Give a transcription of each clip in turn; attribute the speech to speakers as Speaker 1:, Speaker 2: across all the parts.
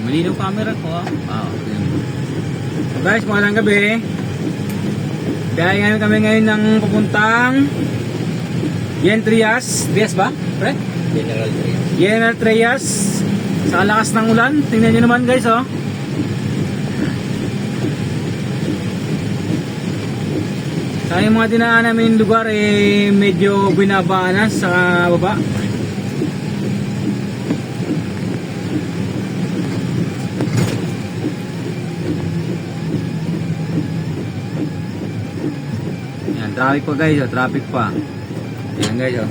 Speaker 1: Malinaw camera ko ah. Wow. So guys, magandang gabi. Dahil ngayon kami ngayon ng pupuntang Trias ba? Pre? General Trias. Sa lakas ng ulan. Tingnan nyo naman guys oh. Sa yung mga dinaan namin lugar medyo binabaan na sa baba. Yan, traffic pa guys oh, traffic pa. Yan guys oh.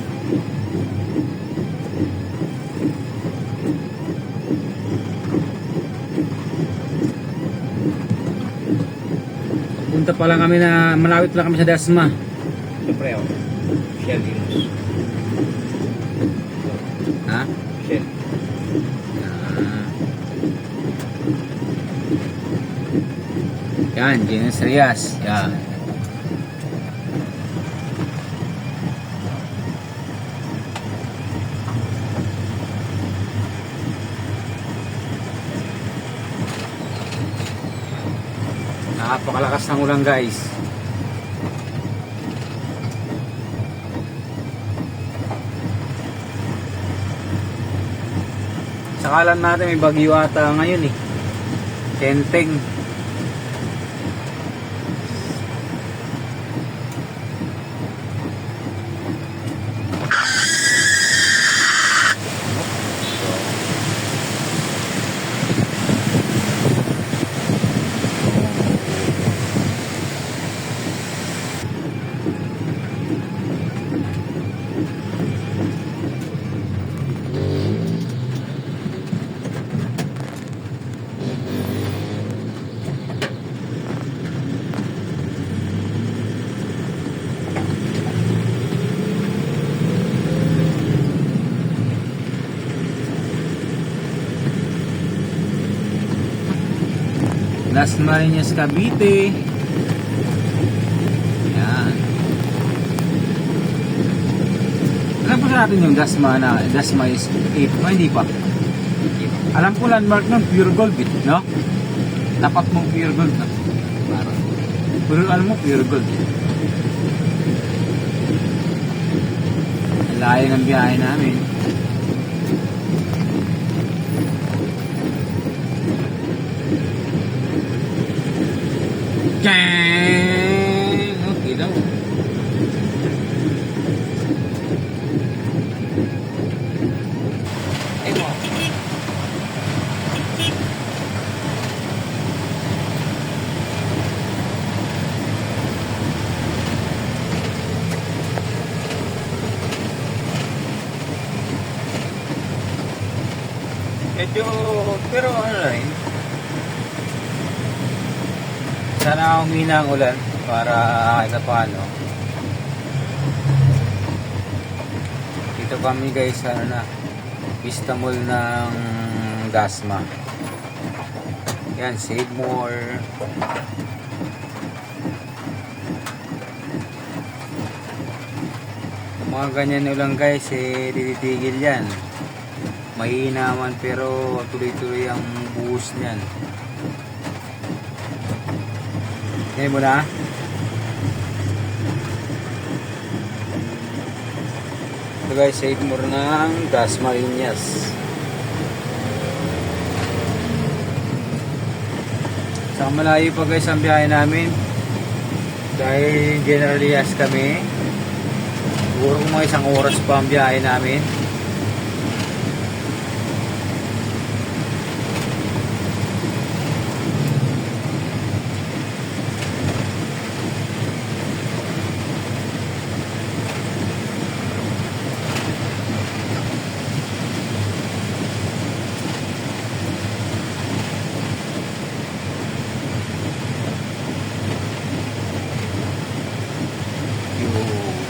Speaker 1: Punta pa lang kami na malapit pa lang kami sa Dasma.
Speaker 2: Siyempre ako. Shell Venus.
Speaker 1: Ha?
Speaker 2: Shell.
Speaker 1: Yan, General Trias. Yan. Napakalakas ng ulan guys. Sakalan natin may bagyo ata ngayon eh. Tenteng. Las Marinas, Cavite. Yan. Alam po sa natin yung Dasma na Dasma is 8. Hindi pa. Alam ko landmark nun, pure gold bit, no? Dapat mong pure gold na. Pero alam mo, pure gold. Layo ng biyahe namin. Okay daw.
Speaker 2: Ito. Medyo, pero ano rin.
Speaker 1: Sana humina ang ulan para kahit paano. Dito kami guys sa ano na Vista Mall ng Dasma. Yan, Save More. Mga ganyan ulan guys titigil yan. Mahina man pero tuloy-tuloy ang buhos niyan. Ngayon mo na. Ito guys, Save More ng Dasma Marinas. Sa malayo pa guys ang biyahe namin. Dahil General Trias kami. Siguro mga isang oras pa ang biyahe namin.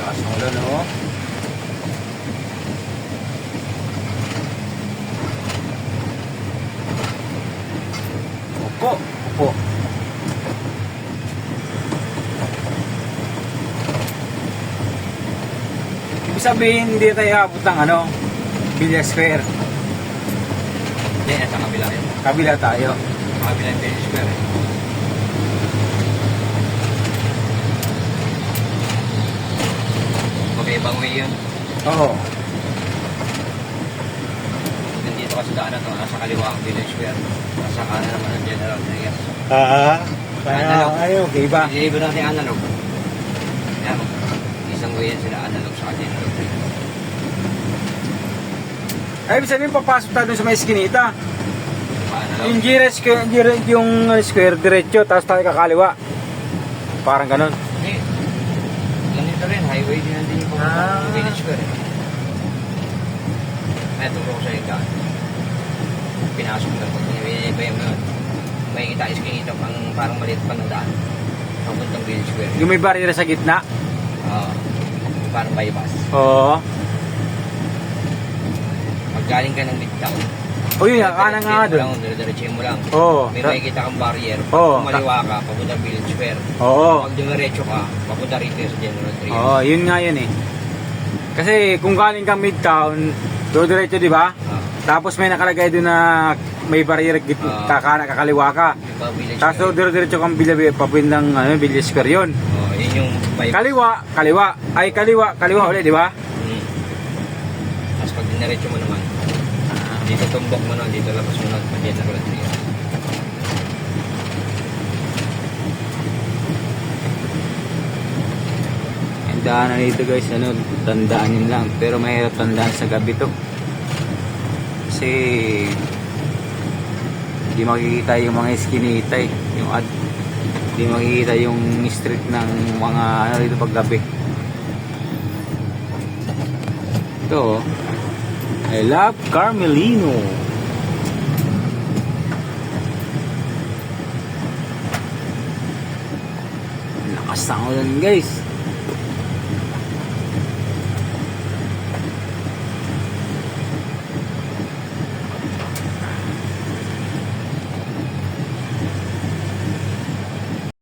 Speaker 1: Lakas ng ulan oh. Opo, opo. Ibig sabihin hindi tayo abot ng Villa Square.
Speaker 2: Hindi, nasa kabila yun.
Speaker 1: Kabila tayo.
Speaker 2: Kabilang Village Square eh. Mag-ibang way yun.
Speaker 1: Oo.
Speaker 2: Nandito kasi daanan to, nasa kaliwa ang Village Square. Nasa kanan naman ang General Trias.
Speaker 1: Okay ba?
Speaker 2: Deliver natin analog. Yan, isang way yan sila analog sa General Trias.
Speaker 1: Ay, ibig sabihin, papasok tayo dun sa may eskinita.
Speaker 2: Analog.
Speaker 1: Yung yung square, diretso, tapos tayo kakaliwa. Parang ganun.
Speaker 2: Hindi. Ganito rin, highway din nandun yung pumunta ng Village Square eh. Ay, turo ko sa yung daan. Pinasok na pag nilibay mo yun. May kita iskinita pang parang maliit pa ng daan. Papuntang Village Square.
Speaker 1: Yung may barrier sa gitna.
Speaker 2: Oo. Parang bypass.
Speaker 1: Oo.
Speaker 2: Pag galing ka ng Midtown.
Speaker 1: O yun, kanan nga doon.
Speaker 2: Diretso mo lang.
Speaker 1: Oo.
Speaker 2: May makikita kang barrier.
Speaker 1: Oo.
Speaker 2: Kung maliwa ka, papunta Village Square.
Speaker 1: Oo.
Speaker 2: Pag dumiretso ka, papunta rito sa General Trias.
Speaker 1: Oo, yun nga yun eh. Kasi kung galing kang Midtown, diretso, di ba? Tapos may nakalagay doon na may barrier kakaliwa ka.
Speaker 2: Village
Speaker 1: Tapos
Speaker 2: Square.
Speaker 1: diretso kang papindang Village Square yun.
Speaker 2: Yun yung bypass.
Speaker 1: Kaliwa. Ay, kaliwa ulit, di ba?
Speaker 2: Tapos pag diniretso mo naman, dito tumbok mo nun, dito labas mo nun, General Trias.
Speaker 1: Ang daanan dito guys, tandaan yun lang. Pero mahirap tandaan sa gabi to. Kasi hindi makikita yung mga eskinita eh. Hindi makikita yung street ng mga dito pag gabi. Ito oh. I love Carmelino. Lakas ng ulan guys.